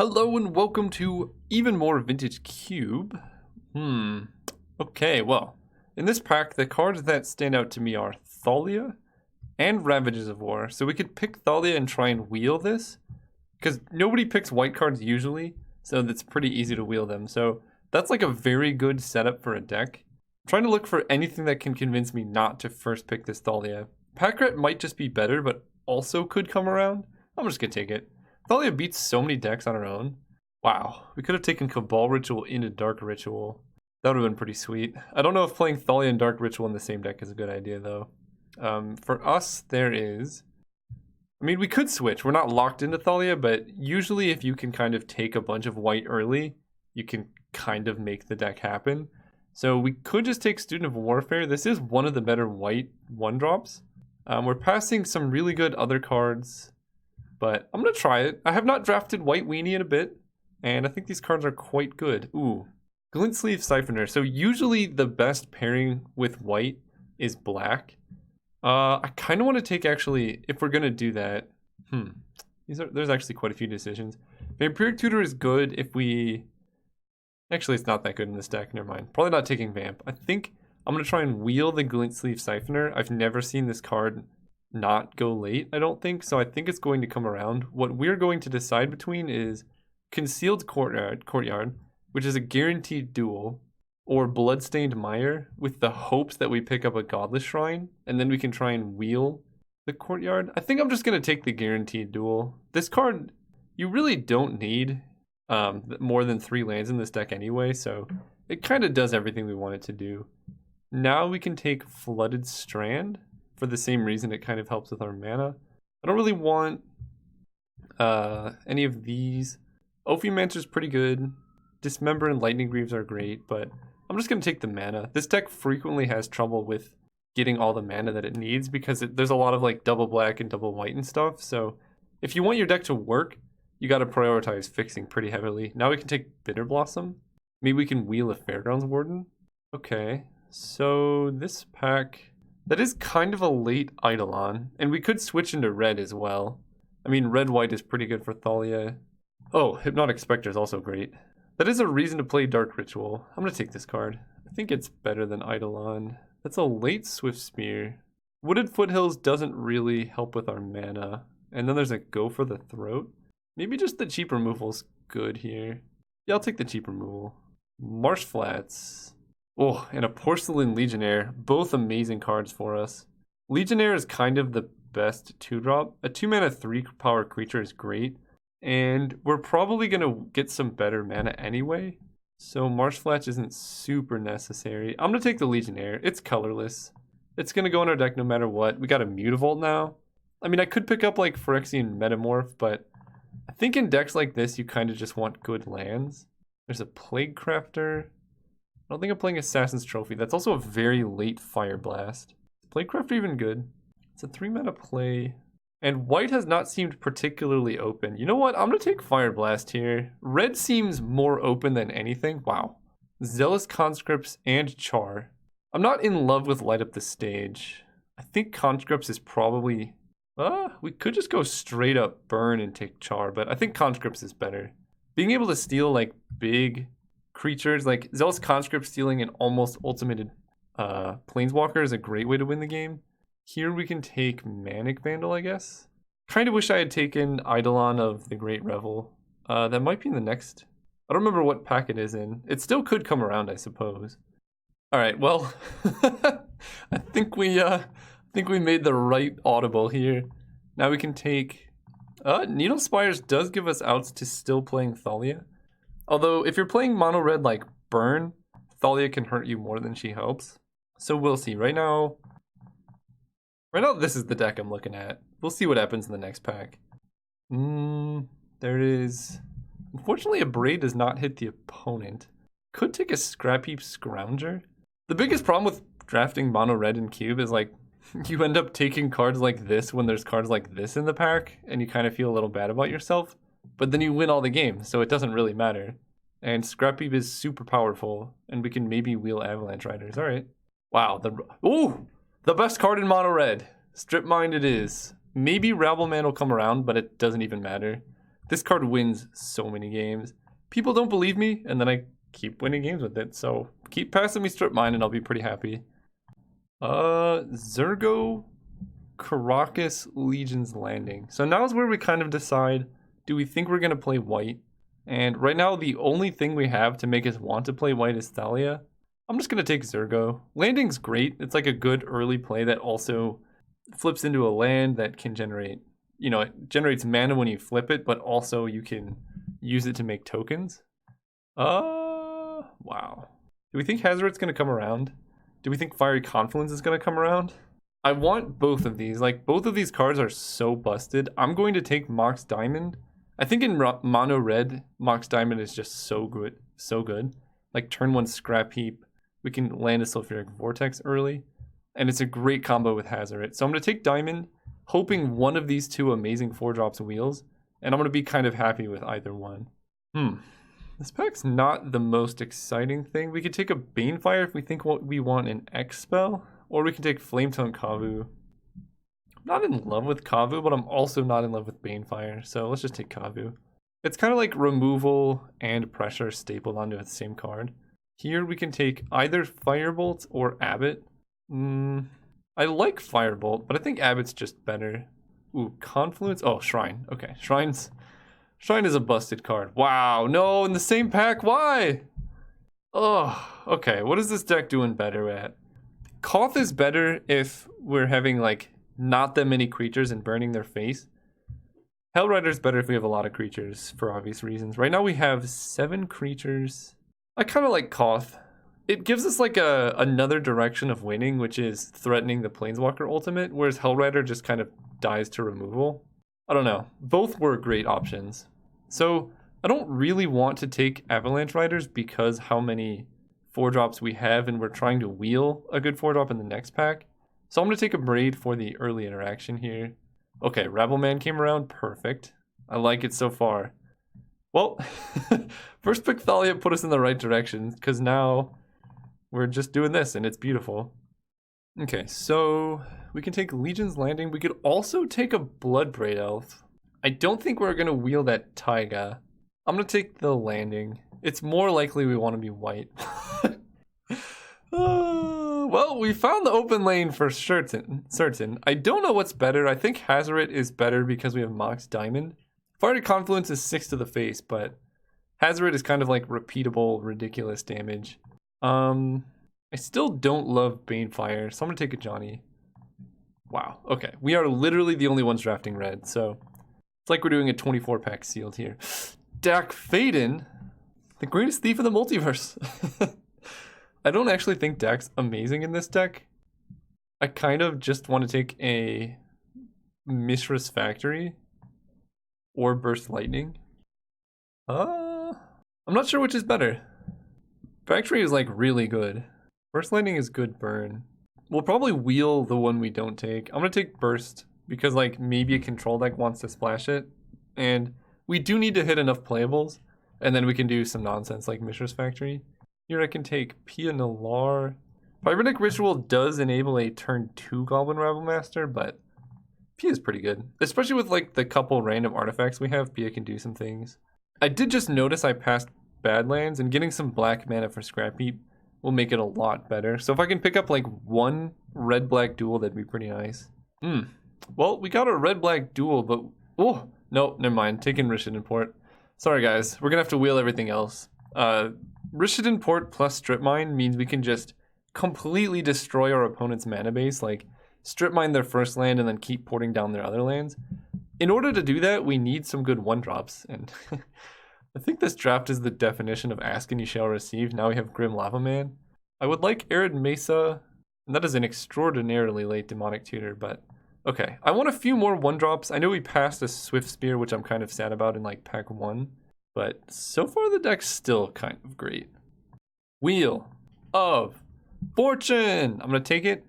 Hello and welcome to even more Vintage Cube. Okay, well, in this pack, the cards that stand out to me are Thalia and Ravages of War. So we could pick Thalia and try and wheel this, because nobody picks white cards usually, so it's pretty easy to wheel them. So that's like a very good setup for a deck. I'm trying to look for anything that can convince me not to first pick this Thalia. Packrat might just be better, but also could come around. I'm just gonna take it. Thalia beats so many decks on her own. Wow, we could have taken Cabal Ritual into Dark Ritual. That would have been pretty sweet. I don't know if playing Thalia and Dark Ritual in the same deck is a good idea, though. For us, there is... I mean, we could switch. We're not locked into Thalia, but usually if you can kind of take a bunch of white early, you can kind of make the deck happen. So we could just take Student of Warfare. This is one of the better white 1-drops. We're passing some really good other cards, but I'm going to try it. I have not drafted White Weenie in a bit, and I think these cards are quite good. Ooh, Glint Sleeve Siphoner. So usually the best pairing with white is black. I kind of want to take, actually, if we're going to do that, there's actually quite a few decisions. Vampiric Tutor is good if we... Actually, it's not that good in this deck, never mind. Probably not taking Vamp. I think I'm going to try and wheel the Glint Sleeve Siphoner. I've never seen this card not go late, I don't think, so I think it's going to come around. What we're going to decide between is Concealed Courtyard, which is a guaranteed duel, or Bloodstained Mire, with the hopes that we pick up a Godless Shrine, and then we can try and wheel the Courtyard. I think I'm just going to take the guaranteed duel. This card, you really don't need more than 3 lands in this deck anyway, so it kind of does everything we want it to do. Now we can take Flooded Strand, for the same reason it kind of helps with our mana. I don't really want any of these. Ophiomancer's pretty good. Dismember and Lightning Greaves are great, but I'm just going to take the mana. This deck frequently has trouble with getting all the mana that it needs because there's a lot of like double black and double white and stuff. So if you want your deck to work, you got to prioritize fixing pretty heavily. Now we can take Bitter Blossom. Maybe we can wheel a Fairgrounds Warden. Okay, so this pack... That is kind of a late Eidolon, and we could switch into red as well. I mean, red-white is pretty good for Thalia. Oh, Hypnotic Spectre is also great. That is a reason to play Dark Ritual. I'm going to take this card. I think it's better than Eidolon. That's a late Swift Spear. Wooded Foothills doesn't really help with our mana. And then there's a Go for the Throat. Maybe just the cheap removal's good here. Yeah, I'll take the cheap removal. Marsh Flats. Oh, and a Porcelain Legionnaire, both amazing cards for us. Legionnaire is kind of the best 2-drop. A 2-mana 3-power creature is great, and we're probably going to get some better mana anyway, so Marsh Flats isn't super necessary. I'm going to take the Legionnaire. It's colorless. It's going to go in our deck no matter what. We got a Mutavault now. I mean, I could pick up like Phyrexian Metamorph, but I think in decks like this, you kind of just want good lands. There's a Plague Crafter. I don't think I'm playing Assassin's Trophy. That's also a very late Fire Blast. Is Playcraft even good? It's a 3-mana play. And white has not seemed particularly open. You know what? I'm going to take Fire Blast here. Red seems more open than anything. Wow. Zealous Conscripts and Char. I'm not in love with Light Up the Stage. I think Conscripts is probably... we could just go straight up Burn and take Char, but I think Conscripts is better. Being able to steal like big... creatures like Zealous Conscript stealing an almost ultimated Planeswalker is a great way to win the game. Here we can take Manic Vandal, I guess. Kind of wish I had taken Eidolon of the Great Revel. That might be in the next. I don't remember what pack it is in. It still could come around, I suppose. All right, well, I think we made the right audible here. Now we can take. Needle Spires does give us outs to still playing Thalia. Although, if you're playing mono red like Burn, Thalia can hurt you more than she helps. So we'll see. Right now, this is the deck I'm looking at. We'll see what happens in the next pack. There it is. Unfortunately, a Braid does not hit the opponent. Could take a Scrap Heap Scrounger. The biggest problem with drafting mono red in Cube is like, you end up taking cards like this when there's cards like this in the pack, and you kind of feel a little bad about yourself. But then you win all the games, so it doesn't really matter. And Scrap Heap is super powerful, and we can maybe wheel Avalanche Riders. All right. Wow. The best card in mono red. Strip Mind it is. Maybe Rabbleman will come around, but it doesn't even matter. This card wins so many games. People don't believe me, and then I keep winning games with it. So keep passing me Strip Mine and I'll be pretty happy. Zergo, Caracas, Legion's Landing. So now is where we kind of decide, do we think we're going to play white? And right now, the only thing we have to make us want to play white is Thalia. I'm just going to take Zergo. Landing's great. It's like a good early play that also flips into a land that can generate, you know, it generates mana when you flip it, but also you can use it to make tokens. Wow. Do we think Hazoret's going to come around? Do we think Fiery Confluence is going to come around? I want both of these. Like, both of these cards are so busted. I'm going to take Mox Diamond. I think in mono red, Mox Diamond is just so good. So good. Like, turn 1 Scrap Heap. We can land a Sulfuric Vortex early. And it's a great combo with Hazoret. So I'm going to take Diamond, hoping one of these two amazing 4-drops wheels. And I'm going to be kind of happy with either one. This pack's not the most exciting thing. We could take a Banefire if we think what we want an X spell. Or we can take Flametongue Kavu. I'm not in love with Kavu, but I'm also not in love with Banefire. So let's just take Kavu. It's kind of like removal and pressure stapled onto the same card. Here we can take either Firebolt or Abbot. I like Firebolt, but I think Abbot's just better. Ooh, Confluence. Oh, Shrine. Okay, Shrine is a busted card. Wow, no, in the same pack. Why? Oh, okay. What is this deck doing better at? Koth is better if we're having like not that many creatures and burning their face. Hellrider's better if we have a lot of creatures for obvious reasons. Right now we have 7 creatures. I kind of like Koth. It gives us like another direction of winning, which is threatening the Planeswalker ultimate, whereas Hellrider just kind of dies to removal. I don't know. Both were great options. So I don't really want to take Avalanche Riders because how many 4-drops we have, and we're trying to wheel a good 4-drop in the next pack. So I'm going to take a Braid for the early interaction here. Okay, Ravelman came around. Perfect. I like it so far. Well, first pick Thalia put us in the right direction, because now we're just doing this, and it's beautiful. Okay, so we can take Legion's Landing. We could also take a Bloodbraid Elf. I don't think we're going to wheel that Taiga. I'm going to take the Landing. It's more likely we want to be white. Well, we found the open lane for certain. I don't know what's better. I think Hazoret is better because we have Mox Diamond. Fiery Confluence is 6 to the face, but Hazoret is kind of like repeatable, ridiculous damage. I still don't love Banefire, so I'm going to take a Johnny. Wow, okay. We are literally the only ones drafting red, so it's like we're doing a 24-pack sealed here. Dak Faden, the greatest thief in the multiverse. I don't actually think Dak's amazing in this deck. I kind of just want to take a Mishra's Factory or Burst Lightning. I'm not sure which is better. Factory is like really good. Burst Lightning is good burn. We'll probably wheel the one we don't take. I'm gonna take Burst because like maybe a control deck wants to splash it. And we do need to hit enough playables. And then we can do some nonsense like Mishra's Factory. Here I can take Pia Nalar. Pyretic Ritual does enable a turn 2 Goblin Ravelmaster, but Pia is pretty good. Especially with like the couple random artifacts we have, Pia can do some things. I did just notice I passed Badlands, and getting some black mana for Scrap Heap will make it a lot better. So if I can pick up like one red-black duel, that'd be pretty nice. Well, we got a red-black duel, but... Oh, no, never mind. Taking Rishadan Port. Sorry, guys. We're gonna have to wheel everything else. Rishadan Port plus Strip Mine means we can just completely destroy our opponent's mana base, like strip mine their first land and then keep porting down their other lands. In order to do that, we need some good 1-drops, and I think this draft is the definition of ask and you shall receive. Now we have Grim Lava Man. I would like Arid Mesa, and that is an extraordinarily late Demonic Tutor, but okay. I want a few more 1-drops. I know we passed a Swift Spear, which I'm kind of sad about in like pack 1, but so far the deck's still kind of great. Wheel of Fortune! I'm gonna take it.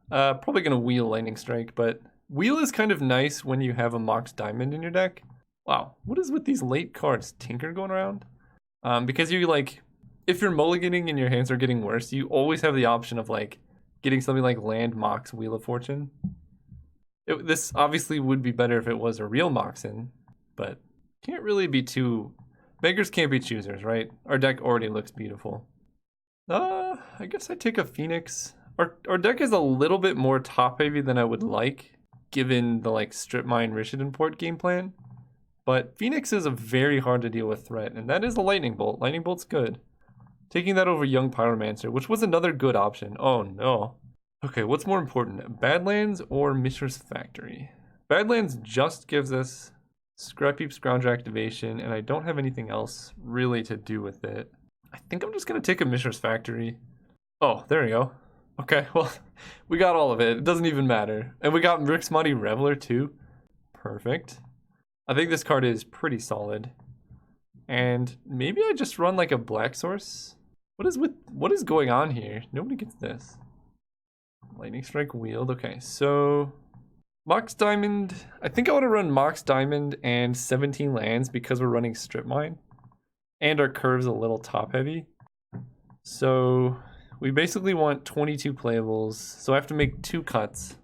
Probably gonna wheel Lightning Strike, but wheel is kind of nice when you have a Mox Diamond in your deck. Wow, what is with these late cards? Tinker going around? Because you like, if you're mulliganing and your hands are getting worse, you always have the option of like getting something like Land Mox Wheel of Fortune. This obviously would be better if it was a real Moxen, but Can't really be too... Beggars can't be choosers, right? Our deck already looks beautiful. I guess I take a Phoenix. Our deck is a little bit more top heavy than I would like, given the like strip mine Rishadan port game plan. But Phoenix is a very hard to deal with threat, and that is a Lightning Bolt. Lightning Bolt's good. Taking that over Young Pyromancer, which was another good option. Oh no. Okay, what's more important? Badlands or Mishra's Factory? Badlands just gives us Scrap Heap Scrounger activation, and I don't have anything else really to do with it. I think I'm just gonna take a Mishra's Factory. Oh, there we go. Okay, well, we got all of it. It doesn't even matter. And we got Rick's Mighty Reveler too. Perfect. I think this card is pretty solid. And maybe I just run like a Black Source. What is going on here? Nobody gets this. Lightning Strike Wield. Okay, so Mox Diamond. I think I want to run Mox Diamond and 17 lands because we're running Strip Mine. And our curve's a little top heavy. So we basically want 22 playables. So I have to make 2 cuts.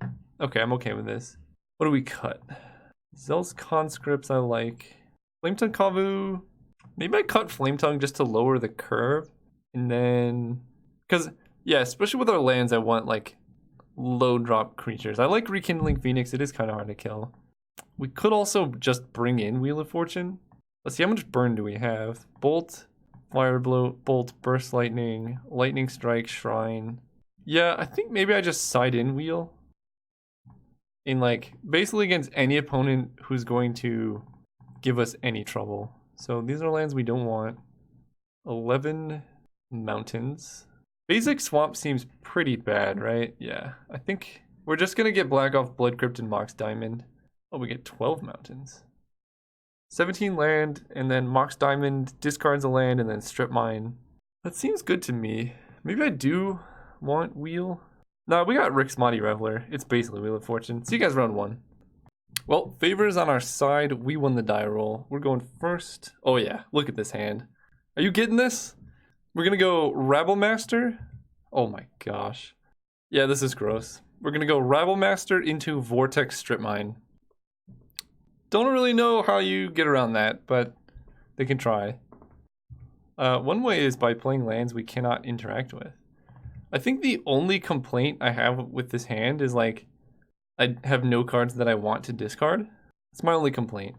Okay, I'm okay with this. What do we cut? Zell's Conscripts I like. Flametongue Kavu. Maybe I cut Flametongue just to lower the curve. And then... Because, yeah, especially with our lands, I want, like, low drop creatures. I like Rekindling Phoenix. It is kind of hard to kill. We could also just bring in Wheel of Fortune. Let's see, how much burn do we have? Bolt, Fire Bolt, Burst Lightning, Lightning Strike, Shrine. Yeah, I think maybe I just side in Wheel. In, like, basically against any opponent who's going to give us any trouble. So these are lands we don't want. 11 mountains. Basic Swamp seems pretty bad, right? Yeah, I think we're just going to get black off Blood Crypt and Mox Diamond. Oh, we get 12 mountains. 17 land, and then Mox Diamond discards a land, and then Strip Mine. That seems good to me. Maybe I do want Wheel. No, we got Rick's Mighty Reveler. It's basically Wheel of Fortune. See you guys round 1. Well, favors on our side. We won the die roll. We're going first. Oh yeah, look at this hand. Are you getting this? We're gonna go Rabble Master. Oh my gosh. Yeah, this is gross. We're gonna go Rabble Master into Vortex Strip Mine. Don't really know how you get around that, but they can try. One way is by playing lands we cannot interact with. I think the only complaint I have with this hand is like I have no cards that I want to discard. That's my only complaint.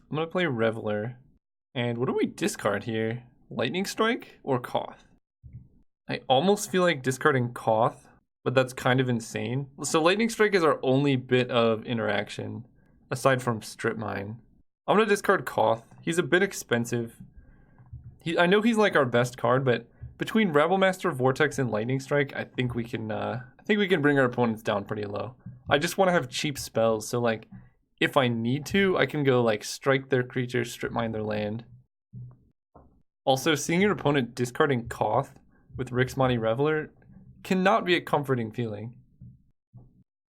I'm gonna play Reveler. And what do we discard here? Lightning Strike or Koth? I almost feel like discarding Koth, but that's kind of insane. So Lightning Strike is our only bit of interaction, aside from Strip Mine. I'm gonna discard Koth. He's a bit expensive. I know he's like our best card, but between Rabble Master, Vortex, and Lightning Strike, I think we can bring our opponents down pretty low. I just want to have cheap spells, so like, if I need to, I can go like strike their creatures, Strip Mine their land. Also, seeing your opponent discarding Koth with Rick's Mighty Reveler cannot be a comforting feeling.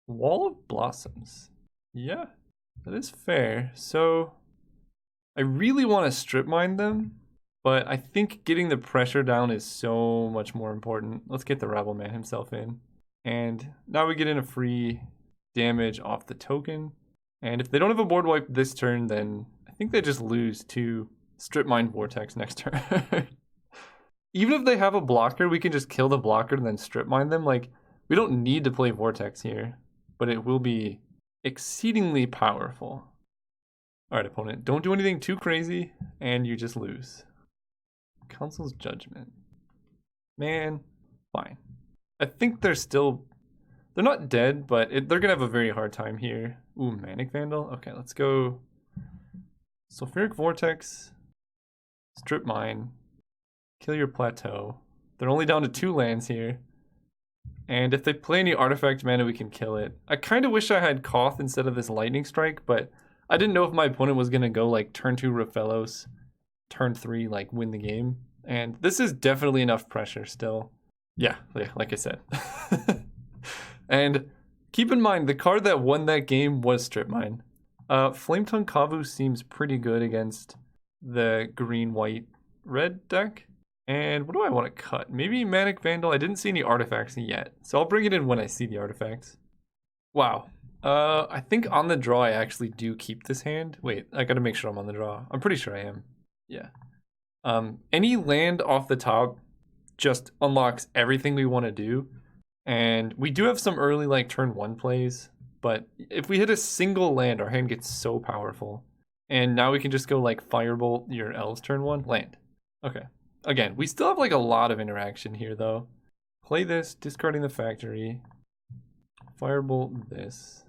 Wall of Blossoms. Yeah, that is fair. So, I really want to Strip Mine them, but I think getting the pressure down is so much more important. Let's get the Rabble Man himself in. And now we get in a free damage off the token. And if they don't have a board wipe this turn, then I think they just lose to Strip Mine Vortex next turn. Even if they have a blocker, we can just kill the blocker and then Strip Mine them. Like, we don't need to play Vortex here, but it will be exceedingly powerful. All right, opponent, don't do anything too crazy, and you just lose. Council's Judgment. Man, fine. I think they're not dead, but they're gonna have a very hard time here. Ooh, Manic Vandal. Okay, let's go Sulfuric Vortex, Strip Mine, kill your Plateau. They're only down to 2 lands here. And if they play any artifact mana, we can kill it. I kind of wish I had Koth instead of this Lightning Strike, but I didn't know if my opponent was gonna go like turn 2 Raphellos, turn 3 like win the game. And this is definitely enough pressure still. Yeah, like I said. And keep in mind, the card that won that game was Strip Mine. Flametongue Kavu seems pretty good against the green-white-red deck. And what do I want to cut? Maybe Manic Vandal. I didn't see any artifacts yet, so I'll bring it in when I see the artifacts. Wow. I think on the draw I actually do keep this hand. Wait, I gotta make sure I'm on the draw. I'm pretty sure I am. Yeah. Any land off the top just unlocks everything we want to do. And we do have some early like turn 1 plays, but if we hit a single land, our hand gets so powerful. And now we can just go like Firebolt your elves turn 1, land. Okay. Again, we still have like a lot of interaction here though. Play this, discarding the factory. Firebolt this.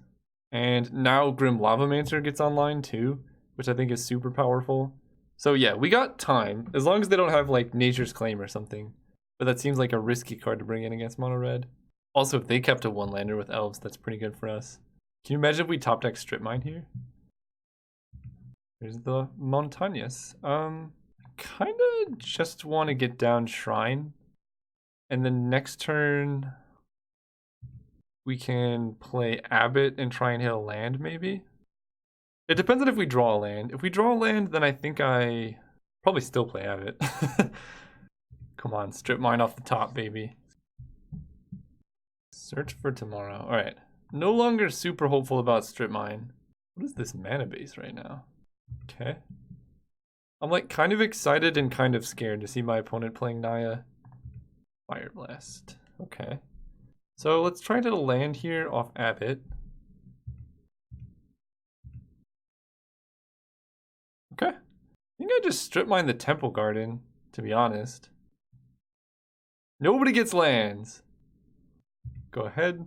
And now Grim Lavamancer gets online too, which I think is super powerful. So yeah, we got time, as long as they don't have like Nature's Claim or something. But that seems like a risky card to bring in against mono red. Also, if they kept a 1-lander with elves, that's pretty good for us. Can you imagine if we top deck Strip Mine here? Here's the Montañas. Kinda just want to get down Shrine. And then next turn, we can play Abbot and try and hit a land, maybe? It depends on if we draw a land. If we draw a land, then I think I probably still play Abbot. Come on, Strip Mine off the top, baby. Search for tomorrow. All right. No longer super hopeful about Strip Mine. What is this mana base right now? Okay. I'm like kind of excited and kind of scared to see my opponent playing Naya. Fire Blast. Okay. So let's try to land here off Abbot. Okay. I think I just Strip Mine the Temple Garden, to be honest. Nobody gets lands. Go ahead.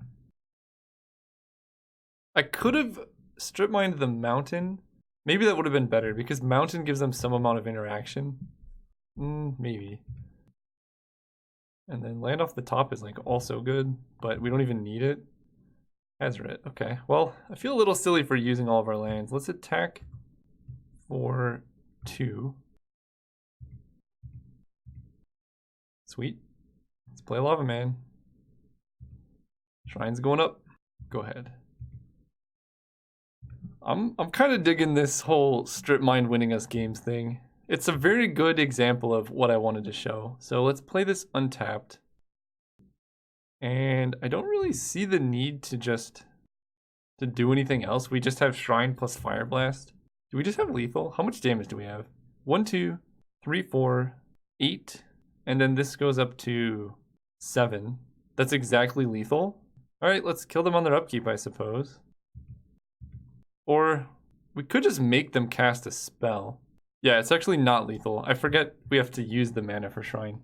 I could have Strip Mined the Mountain. Maybe that would have been better because Mountain gives them some amount of interaction. Maybe. And then land off the top is like also good, but we don't even need it. Hazret. Okay. Well, I feel a little silly for using all of our lands. Let's attack for 2. Sweet. Let's play Lava Man. Shrine's going up. Go ahead. I'm kind of digging this whole Strip Mine winning us games thing. It's a very good example of what I wanted to show. So let's play this untapped. And I don't really see the need to do anything else. We just have Shrine plus Fire Blast. Do we just have lethal? How much damage do we have? 1, 2, 3, 4, 8. And then this goes up to 7. That's exactly lethal. All right, let's kill them on their upkeep, I suppose. Or we could just make them cast a spell. Yeah, it's actually not lethal. I forget we have to use the mana for Shrine.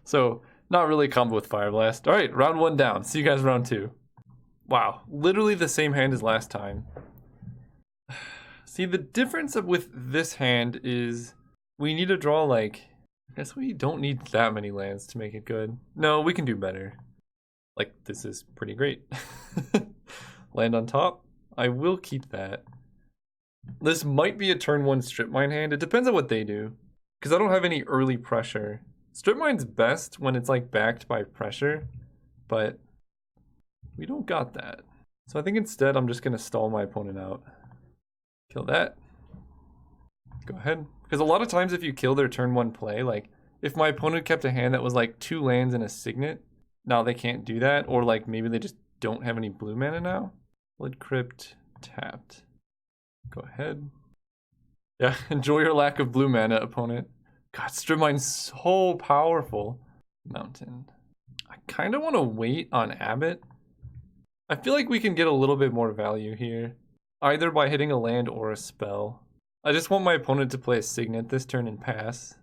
So, not really a combo with Fire Blast. All right, round 1 down. See you guys round 2. Wow, literally the same hand as last time. See, the difference with this hand is we need to draw like... I guess we don't need that many lands to make it good. No, we can do better. Like, this is pretty great. Land on top. I will keep that. This might be a turn 1 Strip Mine hand. It depends on what they do. Because I don't have any early pressure. Strip Mine's best when it's like backed by pressure. But we don't got that. So I think instead I'm just going to stall my opponent out. Kill that. Go ahead. Because a lot of times if you kill their turn 1 play, like if my opponent kept a hand that was like 2 lands and a Signet, now they can't do that. Or like maybe they just don't have any blue mana now. Blood Crypt tapped. Go ahead. Yeah, enjoy your lack of blue mana, opponent. God, Strip Mine's so powerful. Mountain. I kind of want to wait on Abbot. I feel like we can get a little bit more value here. Either by hitting a land or a spell. I just want my opponent to play a Signet this turn and pass.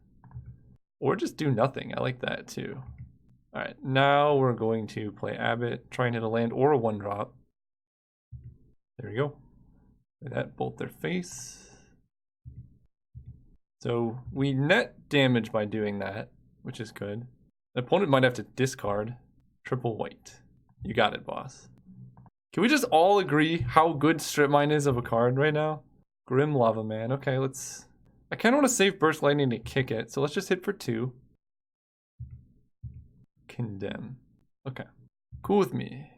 Or just do nothing. I like that too. Alright, now we're going to play Abbot. Try and hit a land or a 1-drop. There we go. Play that, bolt their face. So we net damage by doing that, which is good. The opponent might have to discard. Triple white. You got it, boss. Can we just all agree how good Strip Mine is of a card right now? Grim Lava Man. Okay, let's... I kind of want to save Burst Lightning to kick it, so let's just hit for 2. Condemn. Okay. Cool with me.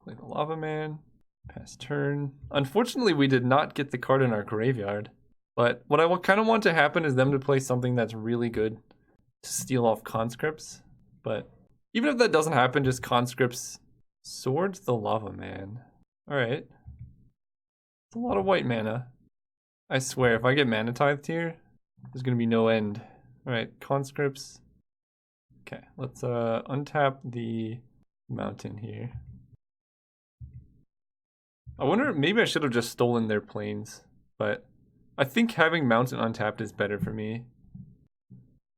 Play the Lava Man. Pass turn. Unfortunately, we did not get the card in our graveyard. But what I kind of want to happen is them to play something that's really good to steal off conscripts. But even if that doesn't happen, just conscripts. Swords the Lava Man. Alright. It's a lot of white mana. I swear, if I get mana tithed here, there's gonna be no end. Alright, conscripts. Okay, let's untap the mountain here. I wonder, maybe I should have just stolen their planes, but I think having mountain untapped is better for me.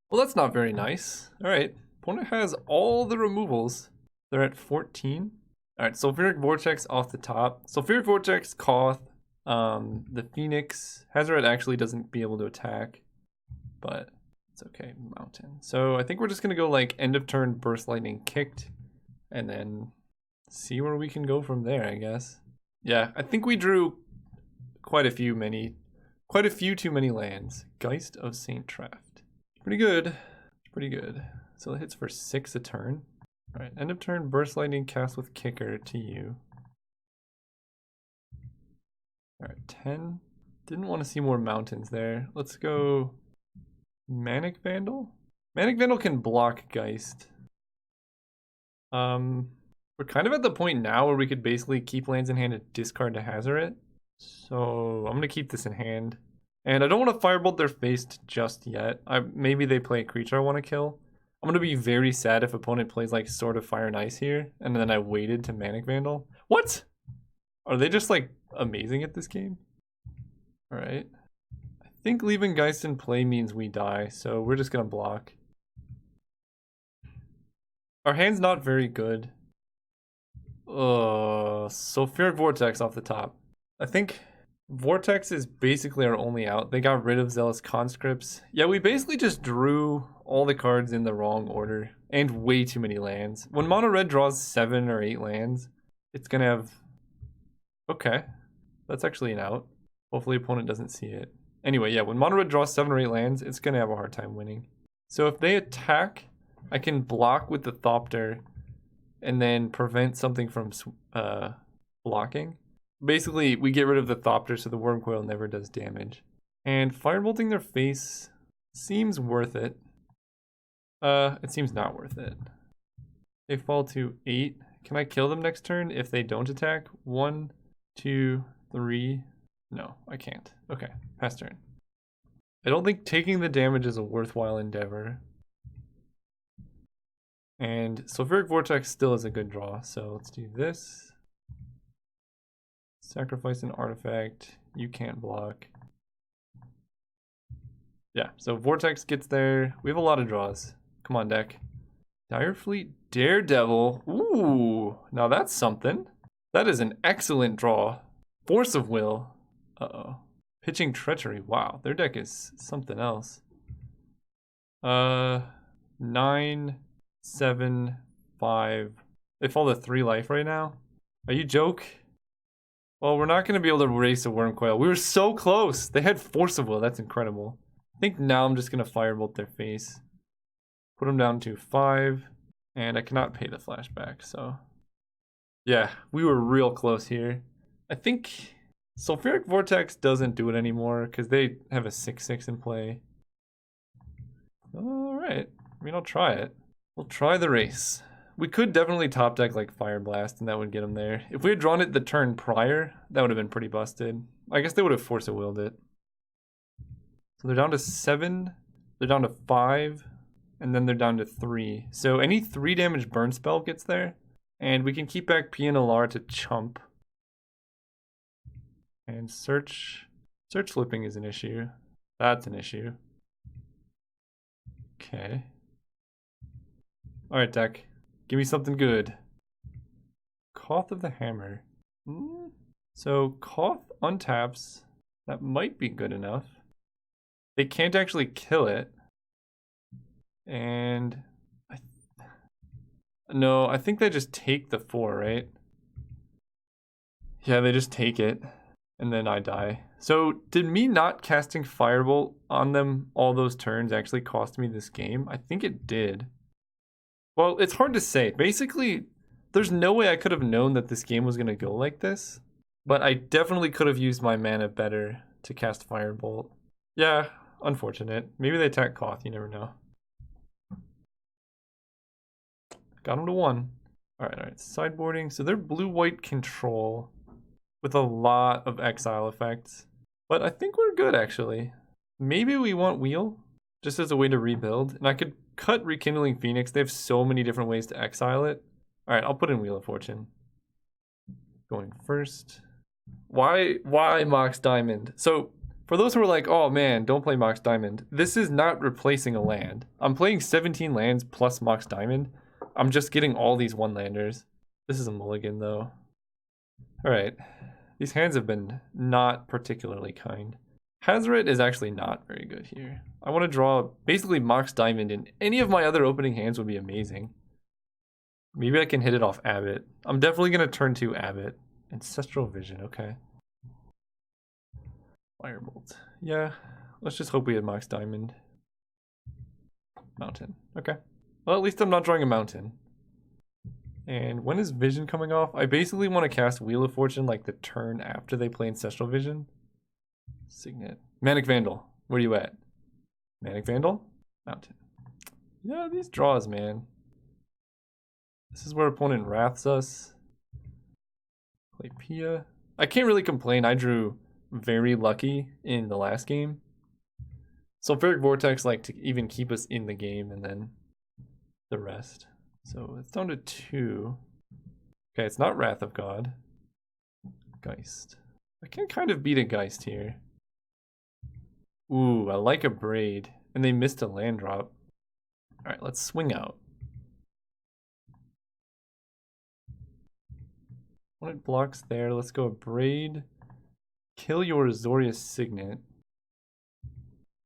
Well, that's not very nice. Alright, opponent has all the removals. They're at 14. Alright, Sulfuric Vortex off the top. Sulfuric Vortex, Koth, the Phoenix. Hazoret actually doesn't be able to attack, but it's okay, mountain. So I think we're just gonna go like end of turn, Burst Lightning kicked, and then see where we can go from there, I guess. Yeah, I think we drew quite a few too many lands. Geist of Saint Traft. Pretty good. Pretty good. So it hits for 6 a turn. Alright, end of turn, Burst Lightning cast with Kicker to you. Alright, 10. Didn't want to see more mountains there. Let's go Manic Vandal. Manic Vandal can block Geist. We're kind of at the point now where we could basically keep lands in hand and discard to Hazoret. So I'm gonna keep this in hand. And I don't want to Firebolt their face just yet. Maybe they play a creature I want to kill. I'm gonna be very sad if opponent plays like Sword of Fire and Ice here, and then I waited to Manic Vandal. What? Are they just like amazing at this game? Alright. I think leaving Geist in play means we die, so we're just gonna block. Our hand's not very good. Sulfuric Vortex off the top. I think Vortex is basically our only out. They got rid of Zealous Conscripts. Yeah, we basically just drew all the cards in the wrong order and way too many lands. When mono red draws 7 or 8 lands, it's gonna have... Okay, that's actually an out. Hopefully opponent doesn't see it. Anyway, yeah, when mono red draws 7 or 8 lands, it's gonna have a hard time winning. So if they attack, I can block with the Thopter and then prevent something from blocking. Basically, we get rid of the Thopter so the Wormcoil never does damage. And Firebolting their face seems worth it. It seems not worth it. They fall to 8. Can I kill them next turn if they don't attack? 1, 2, 3. No, I can't. Okay, pass turn. I don't think taking the damage is a worthwhile endeavor. And Sulfuric Vortex still is a good draw, so let's do this. Sacrifice an artifact. You can't block. Yeah, so Vortex gets there. We have a lot of draws. Come on, deck. Direfleet Daredevil. Ooh, now that's something. That is an excellent draw. Force of Will. Uh-oh. Pitching Treachery. Wow, their deck is something else. 9, 7, 5. They fall to 3 life right now. Are you joke? Well, we're not going to be able to race a Wormcoil. We were so close. They had Force of Will. That's incredible. I think now I'm just going to Firebolt their face. Put them down to 5. And I cannot pay the flashback, so... Yeah, we were real close here. I think Sulfuric Vortex doesn't do it anymore because they have a 6/6 in play. Alright. I mean, I'll try it. We'll try the race. We could definitely top deck like Fire Blast and that would get them there. If we had drawn it the turn prior, that would have been pretty busted. I guess they would have Force of Willed it. So they're down to 7, they're down to 5, and then they're down to 3. So any 3 damage burn spell gets there, and we can keep back P and Alar to chump. And search flipping is an issue. That's an issue. Okay. Alright, deck. Give me something good. Koth of the Hammer. So Koth untaps. That might be good enough. They can't actually kill it. And no, I think they just take the 4, right? Yeah, they just take it. And then I die. So did me not casting Firebolt on them all those turns actually cost me this game? I think it did. Well, it's hard to say. Basically, there's no way I could have known that this game was going to go like this. But I definitely could have used my mana better to cast Firebolt. Yeah, unfortunate. Maybe they attack Koth, you never know. Got him to 1. Alright, sideboarding. So they're blue-white control. with a lot of exile effects. But I think we're good, actually. Maybe we want Wheel, just as a way to rebuild. And I could cut Rekindling Phoenix. They have so many different ways to exile it. All right, I'll put in Wheel of Fortune. Going first. Why Mox Diamond? So, for those who are like, oh man, don't play Mox Diamond, this is not replacing a land. I'm playing 17 lands plus Mox Diamond. I'm just getting all these one-landers. This is a mulligan, though. All right. These hands have been not particularly kind. Hazoret is actually not very good here. I want to draw basically Mox Diamond, and any of my other opening hands would be amazing. Maybe I can hit it off Abbot. I'm definitely going to turn to Abbot. Ancestral Vision, okay. Firebolt. Yeah, let's just hope we had Mox Diamond. Mountain, okay. Well, at least I'm not drawing a mountain. And when is Vision coming off? I basically want to cast Wheel of Fortune like the turn after they play Ancestral Vision. Signet. Manic Vandal, where are you at? Manic Vandal? Mountain. Yeah, these draws, man. This is where opponent wraths us. Play Pia. I can't really complain. I drew very lucky in the last game. Sulfuric Vortex like to even keep us in the game, and then the rest. So it's down to 2. Okay, it's not Wrath of God. Geist. I can kind of beat a Geist here. Ooh, I like a Braid. And they missed a land drop. Alright, let's swing out. When it blocks there, let's go a Braid. Kill your Azorius Signet.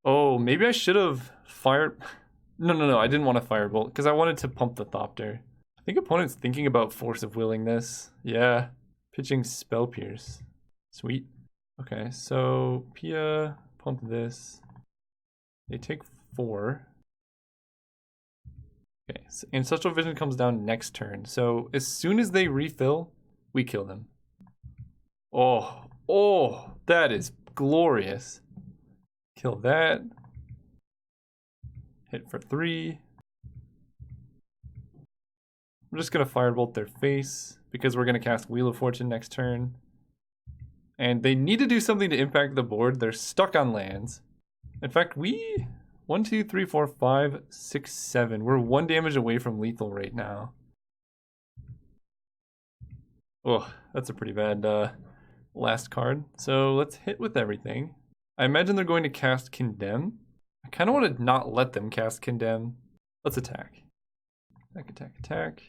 Oh, maybe I should have fired... No, I didn't want to Firebolt, because I wanted to pump the Thopter. I think opponent's thinking about Force of Willing this. Yeah. Pitching Spell Pierce. Sweet. Okay, so Pia, pump this. They take 4. Okay, so Ancestral Vision comes down next turn. So as soon as they refill, we kill them. Oh, that is glorious. Kill that. Hit for 3. I'm just going to Firebolt their face because we're going to cast Wheel of Fortune next turn. And they need to do something to impact the board. They're stuck on lands. In fact, 1, 2, 3, 4, 5, 6, 7. We're 1 damage away from lethal right now. Oh, that's a pretty bad last card. So let's hit with everything. I imagine they're going to cast Condemn. I kind of want to not let them cast Condemn. Let's attack. Attack.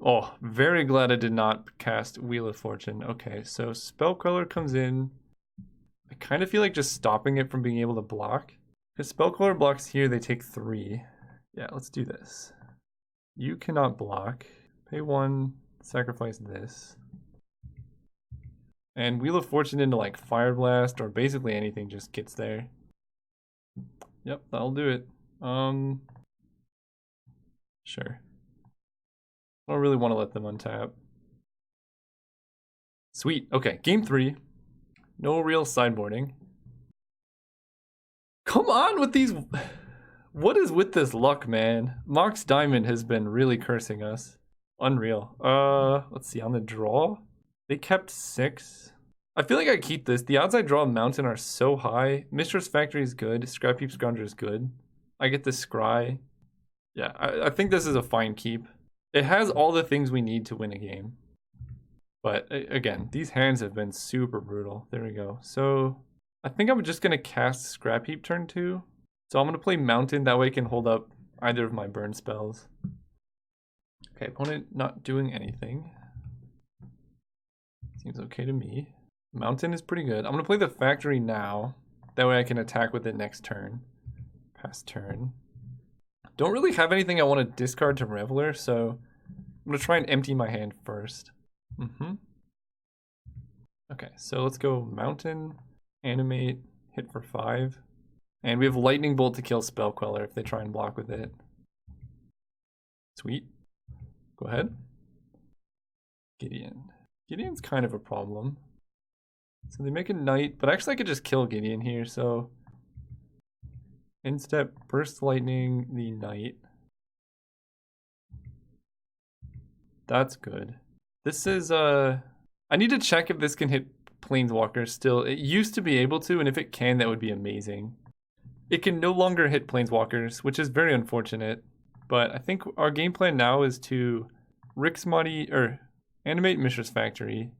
Oh, very glad I did not cast Wheel of Fortune. Okay, so Spellqueller comes in. I kind of feel like just stopping it from being able to block. Because Spellqueller blocks here, they take 3. Yeah, let's do this. You cannot block. Pay 1, sacrifice this. And Wheel of Fortune into like Fire Blast or basically anything just gets there. Yep, that'll do it. Sure. I don't really want to let them untap. Sweet. Okay, game 3. No real sideboarding. Come on with these... What is with this luck, man? Mox Diamond has been really cursing us. Unreal. Let's see, on the draw, they kept 6. I feel like I keep this. The odds I draw a mountain are so high. Mistress Factory is good. Scrap Heap Scrounger is good. I get the Scry. Yeah, I think this is a fine keep. It has all the things we need to win a game. But again, these hands have been super brutal. There we go. So I think I'm just going to cast Scrap Heap turn 2. So I'm going to play Mountain. That way I can hold up either of my burn spells. Okay, opponent not doing anything. Seems okay to me. Mountain is pretty good. I'm going to play the Factory now. That way I can attack with it next turn. Pass turn. Don't really have anything I want to discard to Reveler, so I'm going to try and empty my hand first. Okay, so let's go Mountain, Animate, hit for 5. And we have Lightning Bolt to kill Spellqueller if they try and block with it. Sweet. Go ahead. Gideon. Gideon's kind of a problem. So they make a Knight, but actually I could just kill Gideon here, so... Instep, Burst Lightning, the Knight. That's good. This is, I I need to check if this can hit Planeswalkers still. It used to be able to, and if it can, that would be amazing. It can no longer hit Planeswalkers, which is very unfortunate. But I think our game plan now is to animate Mishra's Factory.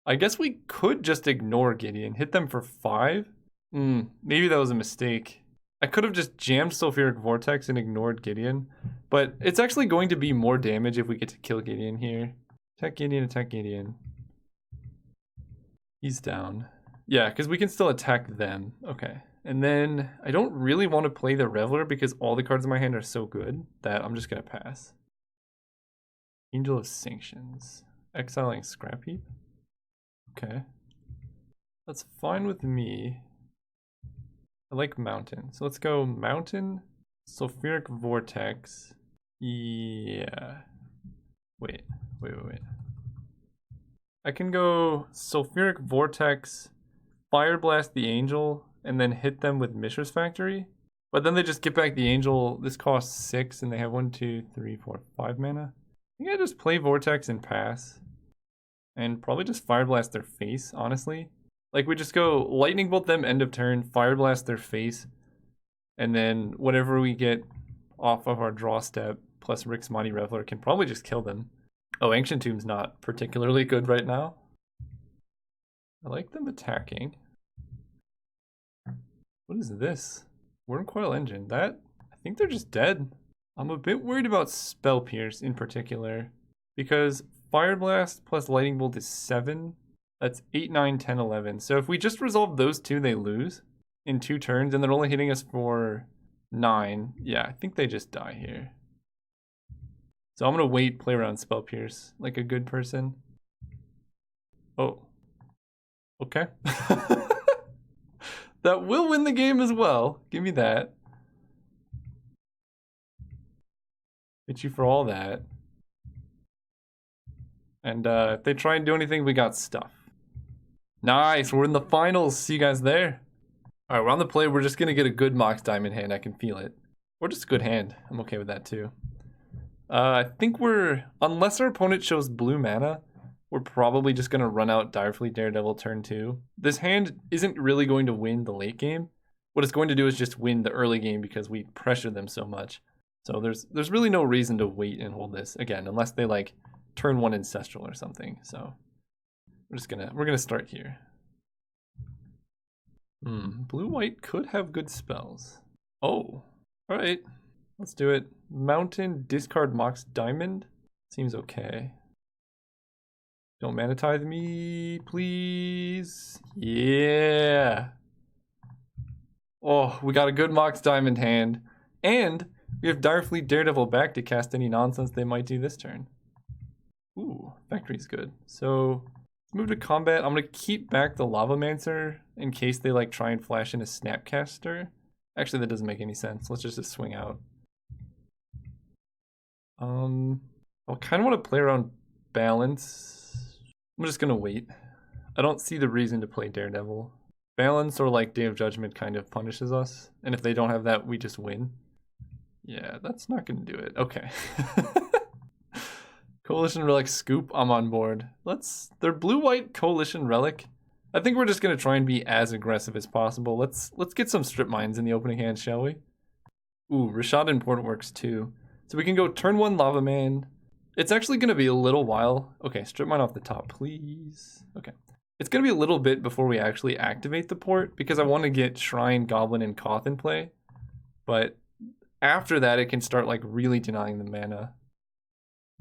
I guess we could just ignore Gideon, hit them for 5. Maybe that was a mistake. I could have just jammed Sulfuric Vortex and ignored Gideon, but it's actually going to be more damage if we get to kill Gideon here. Attack Gideon, attack Gideon. He's down. Yeah, because we can still attack them. Okay. And then I don't really want to play the Reveler because all the cards in my hand are so good that I'm just going to pass. Angel of Sanctions. Exiling Scrap Heap. Okay. That's fine with me. I like Mountain. So let's go Mountain, Sulfuric Vortex. Yeah. Wait. I can go Sulfuric Vortex, Fire Blast the Angel, and then hit them with Mishra's Factory. But then they just get back the Angel. This costs 6, and they have 1, 2, 3, 4, 5 mana. I think I just play Vortex and pass. And probably just Fire Blast their face, honestly. Like, we just go Lightning Bolt them end of turn, Fire Blast their face, and then whatever we get off of our draw step, plus Rick's Mighty Reveler, can probably just kill them. Oh, Ancient Tomb's not particularly good right now. I like them attacking. What is this? Wormcoil Engine. That, I think they're just dead. I'm a bit worried about Spell Pierce in particular, because Fire Blast plus Lightning Bolt is 7. That's 8, 9, 10, 11. So if we just resolve those 2, they lose in 2 turns, and they're only hitting us for 9. Yeah, I think they just die here. So I'm going to wait, play around Spell Pierce like a good person. Oh. Okay. That will win the game as well. Give me that. Hit you for all that. And if they try and do anything, we got stuff. Nice, we're in the finals. See you guys there. All right, we're on the play. We're just going to get a good Mox Diamond hand. I can feel it. Or just a good hand. I'm okay with that too. I think unless our opponent shows blue mana, we're probably just going to run out Direfleet Daredevil turn 2. This hand isn't really going to win the late game. What it's going to do is just win the early game because we pressure them so much. So there's really no reason to wait and hold this again, unless they like turn 1 Ancestral or something. So we're gonna start here. Blue-white could have good spells. Oh, all right. Let's do it. Mountain, discard Mox Diamond. Seems okay. Don't mana tithe me, please. Yeah. Oh, we got a good Mox Diamond hand. And we have Direfleet Daredevil back to cast any nonsense they might do this turn. Ooh, Factory's good. So, let's move to combat. I'm going to keep back the Lavamancer in case they like try and flash in a Snapcaster. Actually, that doesn't make any sense. Let's just swing out. I'll kind of want to play around Balance. I'm just gonna wait. I don't see the reason to play Daredevil. Balance or like Day of Judgment kind of punishes us, and if they don't have that, we just win. Yeah, that's not gonna do it. Okay. Coalition Relic Scoop, I'm on board. Their blue-white Coalition Relic. I think we're just gonna try and be as aggressive as possible. Let's get some Strip Mines in the opening hand, shall we? Ooh, Rashad Import works too. So we can go turn 1 Lava Man. It's actually going to be a little while. Okay, Strip Mine off the top, please. Okay. It's going to be a little bit before we actually activate the port because I want to get Shrine, Goblin, and Koth in play. But after that, it can start like really denying the mana.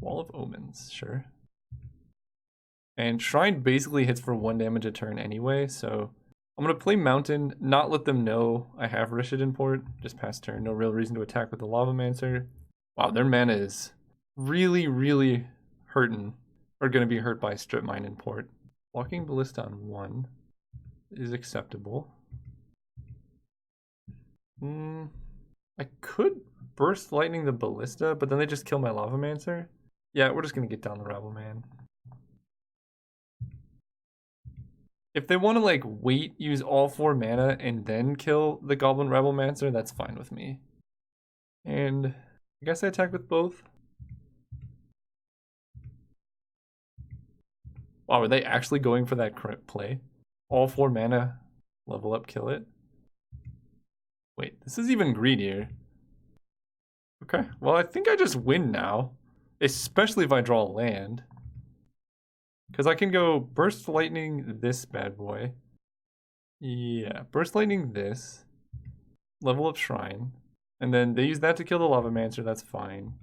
Wall of Omens, sure. And Shrine basically hits for 1 damage a turn anyway, so I'm going to play Mountain, not let them know I have Rishid in port. Just pass turn, no real reason to attack with the Lavamancer. Wow, their mana is really, really hurting, or going to be hurt by Strip Mine in port. Walking Ballista on 1 is acceptable. I could Burst Lightning the Ballista, but then they just kill my Lavamancer. Yeah, we're just going to get down the Rebel Man. If they want to like wait, use all 4 mana, and then kill the Goblin Rebelmancer, that's fine with me. And I guess I attack with both. Wow, are they actually going for that correct play? All 4 mana, level up, kill it. Wait, this is even greedier. Okay, well, I think I just win now. Especially if I draw a land. Because I can go Burst Lightning this bad boy. Yeah, Burst Lightning this. Level up Shrine. And then they use that to kill the Lavamancer, that's fine.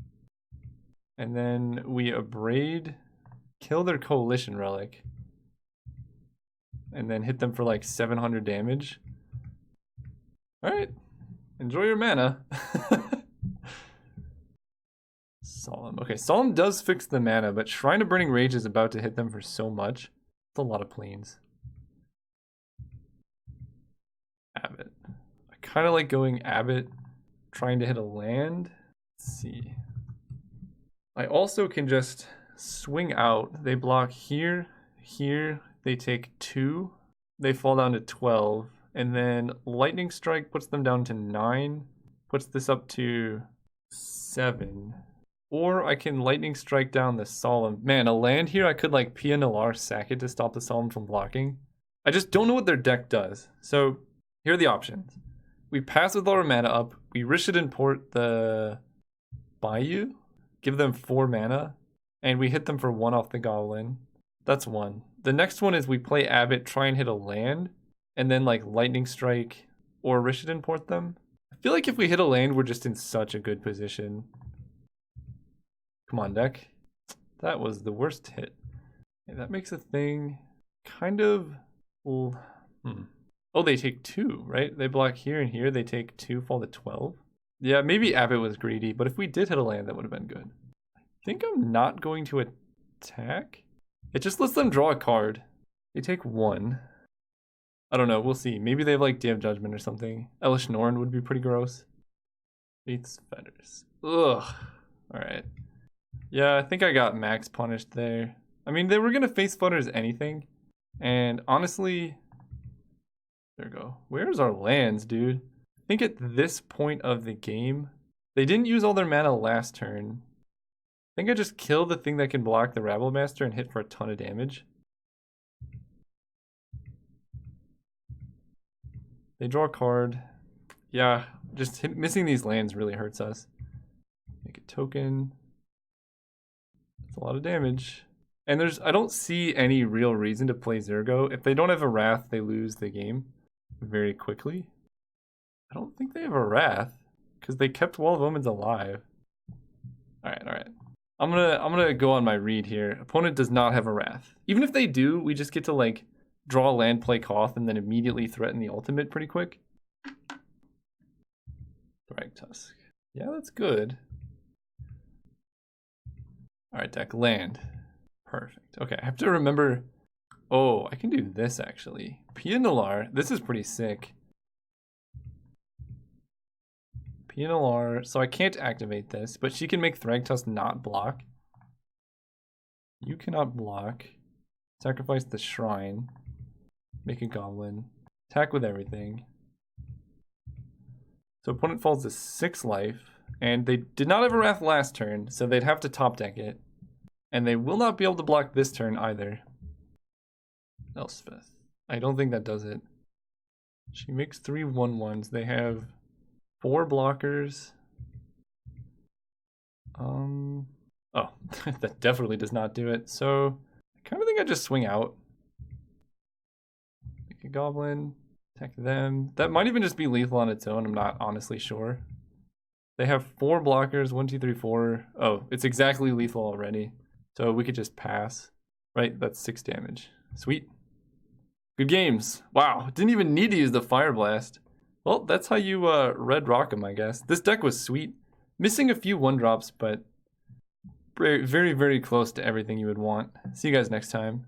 And then we Abrade, kill their Coalition Relic. And then hit them for like 700 damage. Alright, enjoy your mana. Solemn. Okay, Solemn does fix the mana, but Shrine of Burning Rage is about to hit them for so much. It's a lot of planes. Abbot. I kind of like going Abbot, trying to hit a land. Let's see. I also can just swing out. They block here, here. They take 2. They fall down to 12. And then Lightning Strike puts them down to 9. Puts this up to 7. Or I can Lightning Strike down the Solemn. Man, a land here, I could like PNLR sack it to stop the Solemn from blocking. I just don't know what their deck does. So here are the options. We pass with our mana up. We Rishadan Port the Bayou. Give them 4 mana. And we hit them for 1 off the Goblin. That's 1. The next one is we play Abbot, try and hit a land. And then like Lightning Strike or Rishadan Port them. I feel like if we hit a land, we're just in such a good position. Come on, deck. That was the worst hit. Okay, that makes a thing kind of... Oh, they take 2, right? They block here and here. They take 2, fall to 12. Yeah, maybe Abbot was greedy, but if we did hit a land, that would have been good. I think I'm not going to attack. It just lets them draw a card. They take 1. I don't know. We'll see. Maybe they have like Day of Judgment or something. Elish Norn would be pretty gross. Faith's Fetters. Ugh. Alright. Yeah, I think I got max punished there. I mean, they were going to face Fetters anything. And honestly... There we go. Where's our lands, dude? I think at this point of the game, they didn't use all their mana last turn. I think I just kill the thing that can block the Rabblemaster and hit for a ton of damage. They draw a card. Yeah, just missing these lands really hurts us. Make a token. That's a lot of damage. And I don't see any real reason to play Zergo. If they don't have a Wrath, they lose the game very quickly. I don't think they have a Wrath because they kept Wall of Omens alive. All right. I'm gonna go on my read here. Opponent does not have a Wrath. Even if they do, we just get to like draw a land, play Koth, and then immediately threaten the ultimate pretty quick. Thragtusk. Yeah, that's good. All right, deck, land. Perfect. Okay, I have to remember. Oh, I can do this actually. Pia Nalar. This is pretty sick. Pia Nalar. So I can't activate this, but she can make Thragtusk not block. You cannot block. Sacrifice the shrine. Make a goblin. Attack with everything. So opponent falls to 6 life. And they did not have a Wrath last turn, so they'd have to top deck it. And they will not be able to block this turn either. Elspeth. I don't think that does it. She makes 3 1/1s. They have 4 blockers. Oh, that definitely does not do it. So I kind of think I just swing out. Make a goblin. Attack them. That might even just be lethal on its own. I'm not honestly sure. They have 4 blockers. 1, 2, 3, 4. Oh, it's exactly lethal already. So we could just pass. Right, that's 6 damage. Sweet. Good games. Wow, didn't even need to use the Fire Blast. Well, that's how you red rock them, I guess. This deck was sweet. Missing a few 1-drops, but very, very close to everything you would want. See you guys next time.